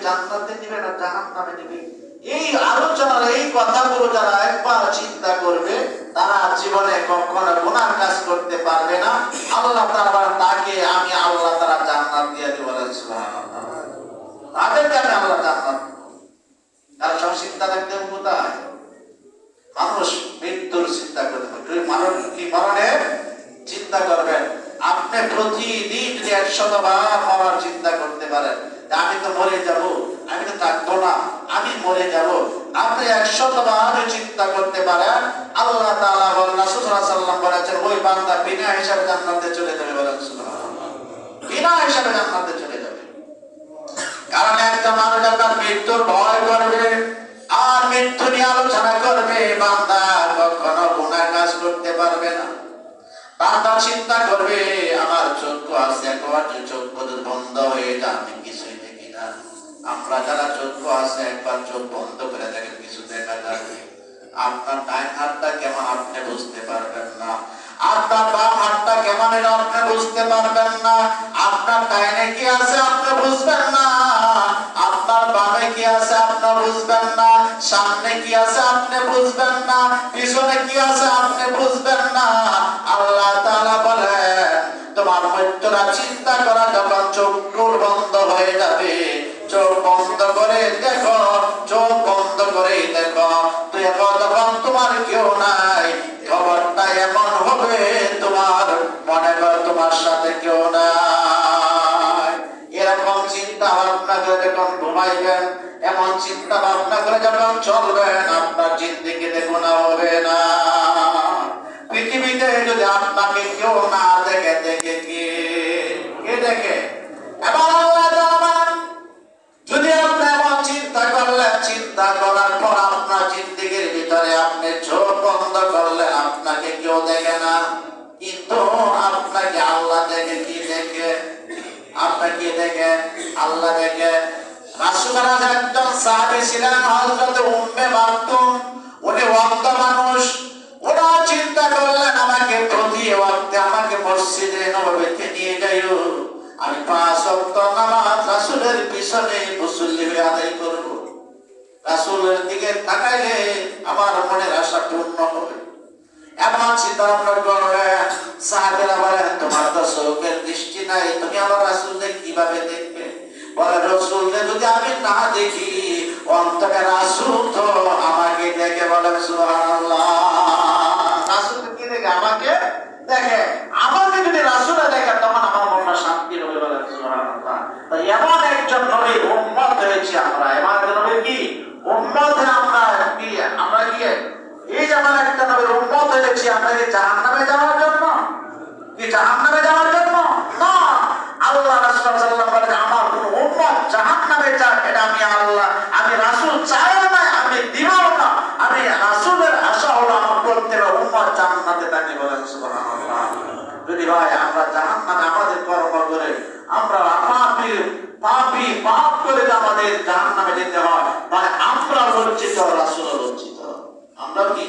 জান্নাতে দিবে না জাহান্নামে দিবে। এই আলোচনার এই কথাগুলো যারা একবার চিন্তা করবে তারা জীবনে কখনো গুনাহ কাজ করতে পারবে না। আল্লাহ তাআলা তাকে আমি আল্লাহ তাআলা জান্নাত দিয়ে দেব। সুবহানাল্লাহ। তাদেরকে আমি আল্লাহ জান্নাত। কারণ সব চিন্তা রাখতে কোথায় মানুষ মৃত্যুর চিন্তা করবে, মরণের চিন্তা করবেন। আপনি প্রতিদিন যদি 100 বার মরার চিন্তা করতে পারেন, আমি তো মরে যাব, আমি তো থাকবো না, আমি মরে যাব, আপনি 100 বার চিন্তা করতে পারেন, আল্লাহ তাআলা বলেন, রাসূল সাল্লাল্লাহু আলাইহি ওয়াসাল্লাম বলেছেন ওই বান্দা বিনা হিসাবে জান্নাতে চলে যাবে। বলেন সুবহানাল্লাহ। বিনা হিসাবে জান্নাতে চলে যাবে। কারণ একটা মানুষ যখন মৃত্যুর ভয় করবে আর মৃত্যু নিয়ে আলোচনা করবে, বান্দা কখনো গুনাহ কাজ করতে পারবে না। বান্দা চিন্তা করবে আমার চক্ষু আছে, একবার চোখ বন্ধ হয়ে যায় আমি কিছুই দেখি না। আমরা যারা চক্ষু আছে একবার চোখ বন্ধ করে দেখেন কিছু দেখা যাবে। আপনার ডান হাতটা কেমন আপনি বুঝতে পারবেন না, আপনার বাম হাতটা কেমন আপনি বুঝতে পারবেন না, আপনার ডাইনে কি আছে আপনি বুঝবেন না, আপনার বামে কি আছে আপনি বুঝবেন না, সামনে কি আছে আপনি বুঝবেন না, পিছনে কি আছে আপনি বুঝবেন না। আল্লাহ তাআলা বলেন তোমার মৃত্যুটা চিন্তা করা যখন চোখ বন্ধ হয়ে যাবে, চোখ বন্ধ করে দেখো, চোখ বন্ধ করে দেখো, তুই যখন তোমার কেউ নাই, খবরটা এমন হবে তোমার মনে করো তোমার সাথে কেউ নাই। এরকম চিন্তা ভাবনা করে যখন ঘুমাইবেন, এমন চিন্তা ভাবনা করে যখন চলবেন, আপনার জিন্দেগিতে গুনাহ হবে না। পৃথিবীতে যদি আপনাকে কেউ না দেখে, দেখে কে দেখে? এবার আল্লাহ জানাবেন যদি আপনি এমন চিন্তা করলেন, চিন্তা করার পর আপনার জিন্দেগির ভিতরে আপনি চোখ বন্ধ করলেন, আপনাকে কেউ দেখে না, কিন্তু আপনাকে আল্লাহ দেখে। কি দেখে? আপনাকে দেখে আল্লাহ দেখে। রাসূলুল্লাহ একজন সাহাবী ছিলেন হযরত উম্মে মাকতুম, উনি অন্ধ মানুষ। ওরা চিন্তা করলেন আমাকে প্রতি ওয়াক্তে আমাকে মসজিদে নববীতে নিয়ে যাইও, আমি 5 ওয়াক্ত নামাজ রাসূলের পিছনে মুসল্লি হয়ে আদায় করব। রাসূলের দিকে তাকাইলে আমার মনের আশা পূর্ণ হবে। এমন চিন্তা ভাবনা করবে। সাহাবীরা বলেন তোমার তো চোখের দৃষ্টি নাই, তুমি আমার রাসূলকে কিভাবে দেখবে? বলে রাসূলকে যদি আমি না দেখি, অন্তরে রাসূল তো আমাকে দেখে। বলে সুবহানাল্লাহ। রাসূলকে কি দেখে? আমাকে দেখে। আমাকে যদি রাসূলে দেখে তখন আমার মনটা শান্তি হবে। বলে সুবহানাল্লাহ। তাই এমন একজন নবীর উম্মত হয়েছি আমরা। এমন একজন নবীর কি উম্মত? আমরা কি এই যেমন একটা নবীর উম্মত হয়েছি, আমরা কি জাহান্নামে যাওয়ার জন্য? কি জাহান্নামে যাওয়ার জন্য না। আল্লাহ রাসূল সাল্লাল্লাহু আলাইহি ওয়াসাল্লাম বলেন আমার কোন উম্মত জাহান্নামে যাক এটা আমি আল্লাহ, আমি রাসূল চাইও না, আমি দিবও না। আমি রাসূলের আশা হলো আমার প্রত্যেক উম্মত জান্নাতে থাকে। বলেন সুবহানাল্লাহ। যদি ভাই আমরা জাহান্নামে আমাদের কর্ম করে আমরা পাপী পাপ করে আমাদের জাহান্নামে যেতে হয়, মানে আমরা লজ্জিত, রাসূল লজ্জিত। আমরা কি